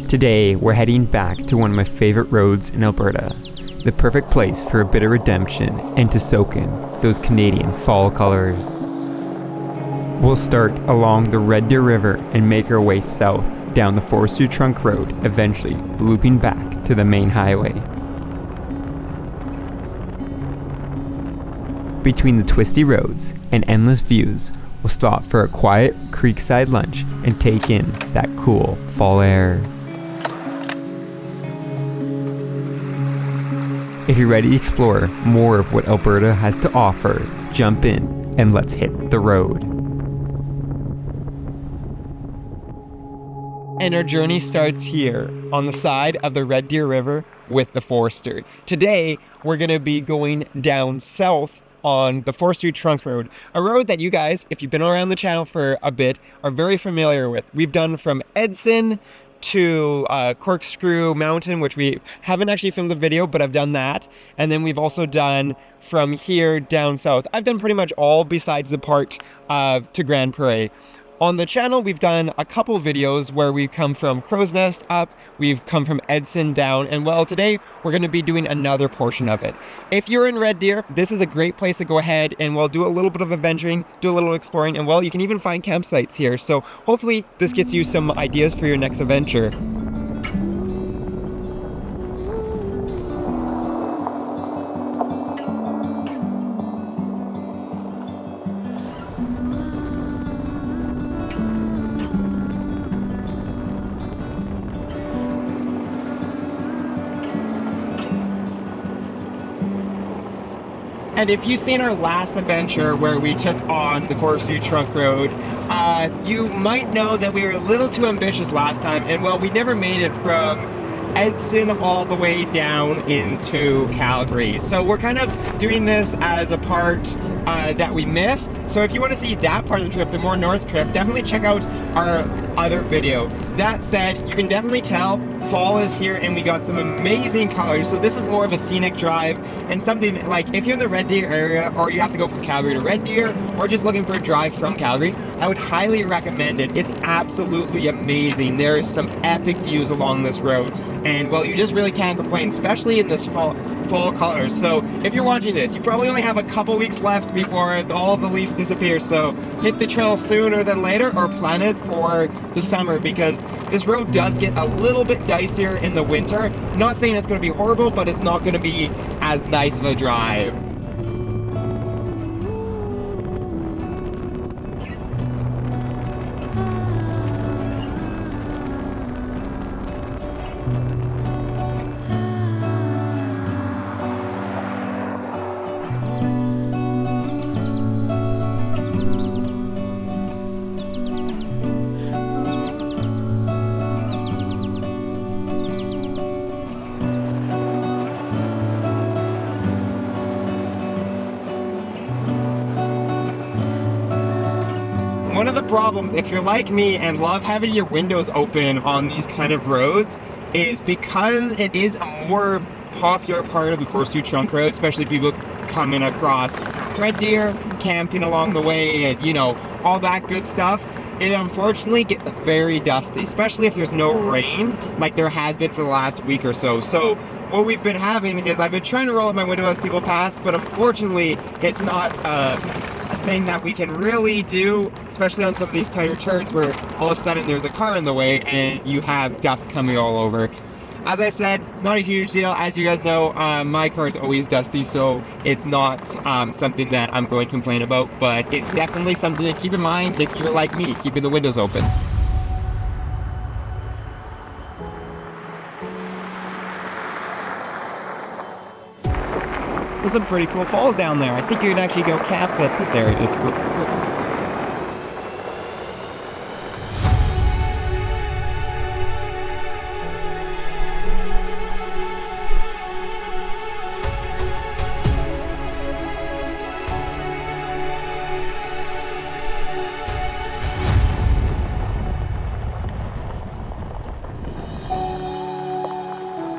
Today, we're heading back to one of my favorite roads in Alberta, the perfect place for a bit of redemption and to soak in those Canadian fall colors. We'll start along the Red Deer River and make our way south down the Forester Trunk Road, eventually looping back to the main highway. Between the twisty roads and endless views, we'll stop for a quiet creekside lunch and take in that cool fall air. If you're ready to explore more of what Alberta has to offer, jump in and let's hit the road. And our journey starts here on the side of the Red Deer River with the Forester. Today, we're going to be going down south on the Forester Trunk Road, a road that you guys, if you've been around the channel for a bit, are very familiar with. We've done from Edson to Corkscrew Mountain, which we haven't actually filmed the video, but I've done that. And then we've also done from here down south. I've done pretty much all besides the part to Grand Prairie. On the channel, we've done a couple videos where we've come from Crow's Nest up, we've come from Edson down, and well, today we're going to be doing another portion of it. If you're in Red Deer, this is a great place to go ahead and we'll do a little bit of adventuring, do a little exploring, and well, you can even find campsites here. So hopefully this gets you some ideas for your next adventure. And if you've seen our last adventure where we took on the Forester Trunk Road, you might know that we were a little too ambitious last time, and well, we never made it from Edson all the way down into Calgary. So we're kind of doing this as a part that we missed. So if you want to see that part of the trip, the more north trip, definitely check out our other video. That said, you can definitely tell fall is here and we got some amazing colors. So this is more of a scenic drive and something like if you're in the Red Deer area or you have to go from Calgary to Red Deer or just looking for a drive from Calgary, I would highly recommend it. It's absolutely amazing. There's some epic views along this road and well, you just really can't complain, especially in this fall colors. So if you're watching this, you probably only have a couple weeks left before all the leaves disappear. So hit the trail sooner than later or plan it for the summer because this road does get a little bit dicier in the winter. Not saying it's going to be horrible, but it's not going to be as nice of a drive. One of the problems, if you're like me and love having your windows open on these kind of roads, is because it is a more popular part of the Forester Trunk Road, especially people coming across Red Deer, camping along the way, and you know, all that good stuff. It unfortunately gets very dusty, especially if there's no rain, like there has been for the last week or so. So what we've been having is I've been trying to roll up my window as people pass, but unfortunately it's not a thing that we can really do, especially on some of these tighter turns where all of a sudden there's a car in the way and you have dust coming all over. As I said, not a huge deal. As you guys know, my car is always dusty, so it's not something that I'm going to complain about, but it's definitely something to keep in mind if you're like me, keeping the windows open. There's some pretty cool falls down there. I think you can actually go camp at this area.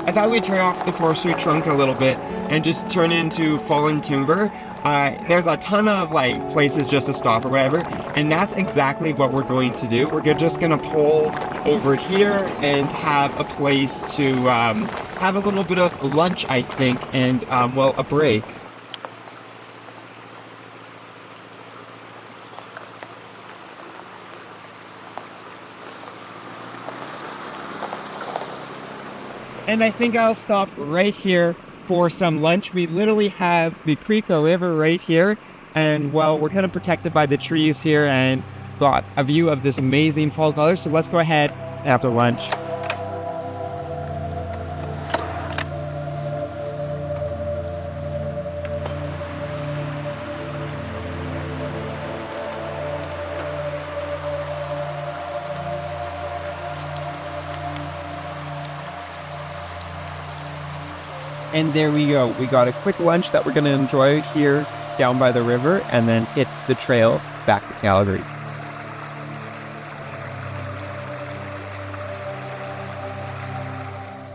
I thought we'd turn off the Forester Trunk a little bit and just turn into fallen timber. There's a ton of like places just to stop or whatever, and that's exactly what we're going to do. We're just gonna pull over here and have a place to have a little bit of lunch, I think, and, well, a break. And I think I'll stop right here for some lunch. We literally have the creek or river right here. And well, we're kind of protected by the trees here and got a view of this amazing fall color. So let's go ahead after lunch. And there we go. We got a quick lunch that we're going to enjoy here down by the river and then hit the trail back to Calgary.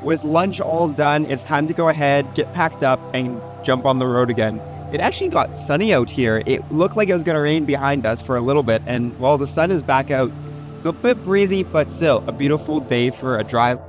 With lunch all done, it's time to go ahead, get packed up, and jump on the road again. It actually got sunny out here. It looked like it was going to rain behind us for a little bit, and while the sun is back out, it's a bit breezy, but still a beautiful day for a drive.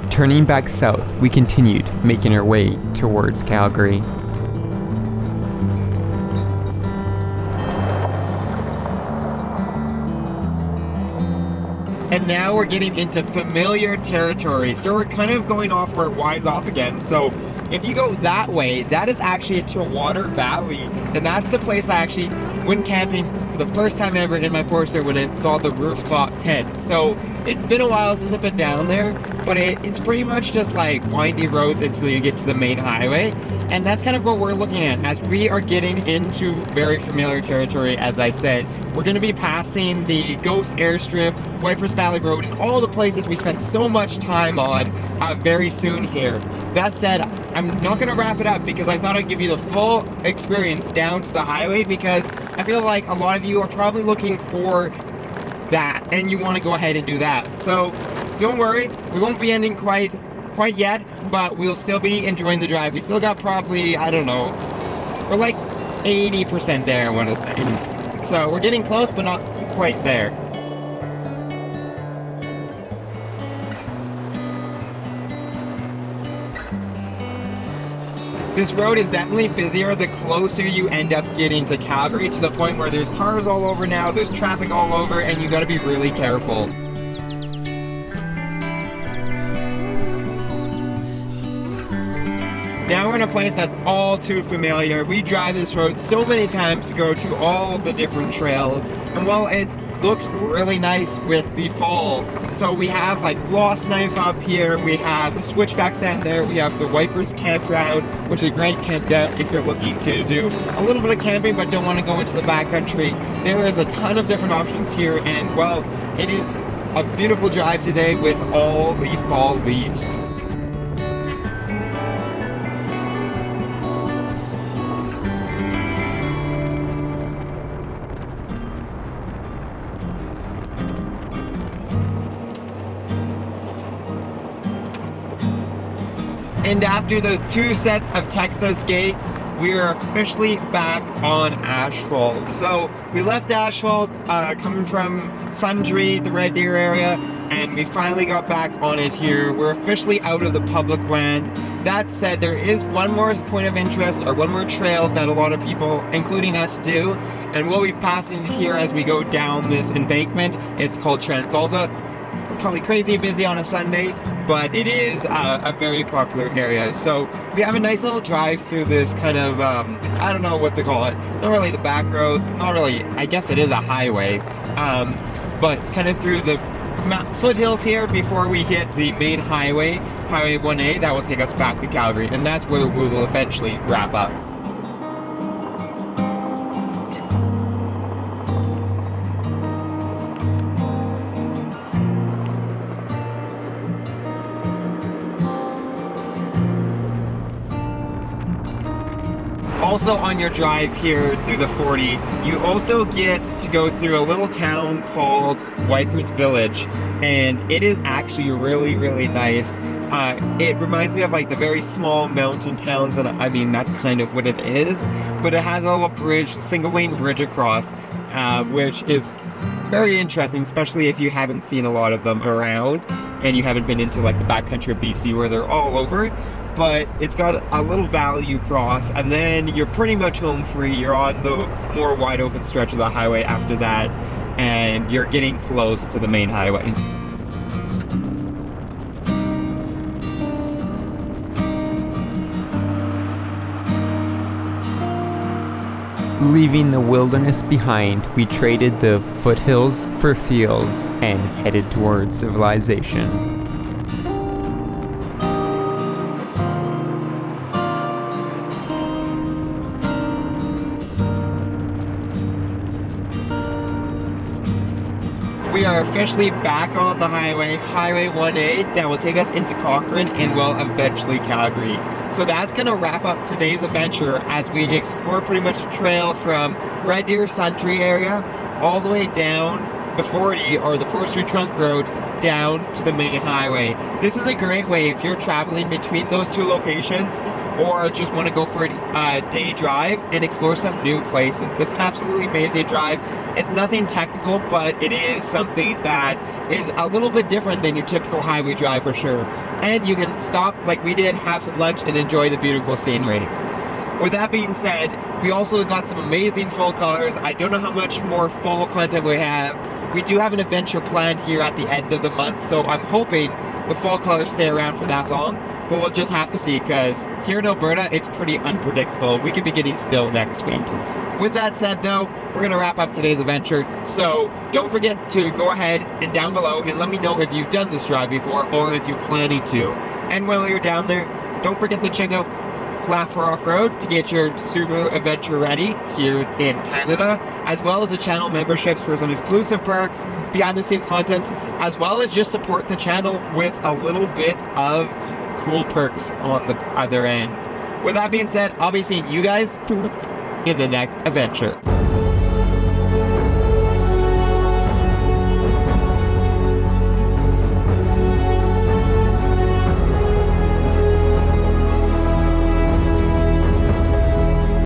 Turning back south, we continued, making our way towards Calgary. And now we're getting into familiar territory. So we're kind of going off where it winds off again. So if you go that way, that is actually to a water valley. And that's the place I actually went camping for the first time ever in my Forester when I installed the rooftop tent. So it's been a while since I've been down there, but it's pretty much just like windy roads until you get to the main highway. And that's kind of what we're looking at as we are getting into very familiar territory. As I said, we're going to be passing the Ghost Airstrip, Wipers Valley Road, and all the places we spent so much time on very soon here. That said, I'm not going to wrap it up because I thought I'd give you the full experience down to the highway, because I feel like a lot of you are probably looking for that and you want to go ahead and do that. So don't worry, we won't be ending quite yet, but we'll still be enjoying the drive. We still got probably, I don't know, we're like 80% there, I want to say. So we're getting close, but not quite there. This road is definitely busier the closer you end up getting to Calgary, to the point where there's cars all over now, there's traffic all over, and you gotta be really careful. Now we're in a place that's all too familiar. We drive this road so many times to go to all the different trails, and well, it looks really nice with the fall. So we have like Lost Knife up here, we have the Switchback stand there, we have the Wipers campground, which is a great campground if you're looking to do a little bit of camping but don't want to go into the backcountry. There is a ton of different options here, and well, it is a beautiful drive today with all the fall leaves. And after those 2 sets of Texas gates, we are officially back on asphalt. So we left asphalt coming from Sundre, the Red Deer area, and we finally got back on it here. We're officially out of the public land. That said, there is one more point of interest, or one more trail that a lot of people, including us, do, and we'll be passing it here as we go down this embankment. It's called Transalta. Probably crazy busy on a Sunday, but it is a very popular area. So we have a nice little drive through this kind of, I don't know what to call it. It's not really the back roads, it's not really, I guess it is a highway, but kind of through the foothills here before we hit the main highway, Highway 1A, that will take us back to Calgary, and that's where we will eventually wrap up. also on your drive here through the 40, you also get to go through a little town called Wipers Village, and it is actually really, really nice. It reminds me of like the very small mountain towns, and I mean that's kind of what it is, but it has a little bridge, single lane bridge across, which is very interesting, especially if you haven't seen a lot of them around and you haven't been into like the backcountry of BC where they're all over. But it's got a little valley you cross, and then you're pretty much home free. You're on the more wide open stretch of the highway after that, and you're getting close to the main highway. Leaving the wilderness behind, we traded the foothills for fields and headed towards civilization. We are officially back on the highway, Highway 1A, that will take us into Cochrane and will eventually Calgary. So that's going to wrap up today's adventure as we explore pretty much the trail from Red Deer Sundry area all the way down the 40 or the Forestry Trunk Road down to the main highway. This is a great way if you're traveling between those two locations or just want to go for a day drive and explore some new places. This is an absolutely amazing drive. It's nothing technical, but it is something that is a little bit different than your typical highway drive for sure. And you can stop like we did, have some lunch, and enjoy the beautiful scenery. With that being said, we also got some amazing fall colors. I don't know how much more fall content we have. We do have an adventure planned here at the end of the month, so I'm hoping the fall colors stay around for that long, but we'll just have to see, because here in Alberta, it's pretty unpredictable. We could be getting snow next week. With that said though, we're going to wrap up today's adventure, so don't forget to go ahead and down below and let me know if you've done this drive before or if you're planning to. And while you're down there, don't forget to check out Flat for Off-Road to get your Subaru adventure ready here in Canada, as well as the channel memberships for some exclusive perks, behind the scenes content, as well as just support the channel with a little bit of cool perks on the other end. With that being said, I'll be seeing you guys in the next adventure.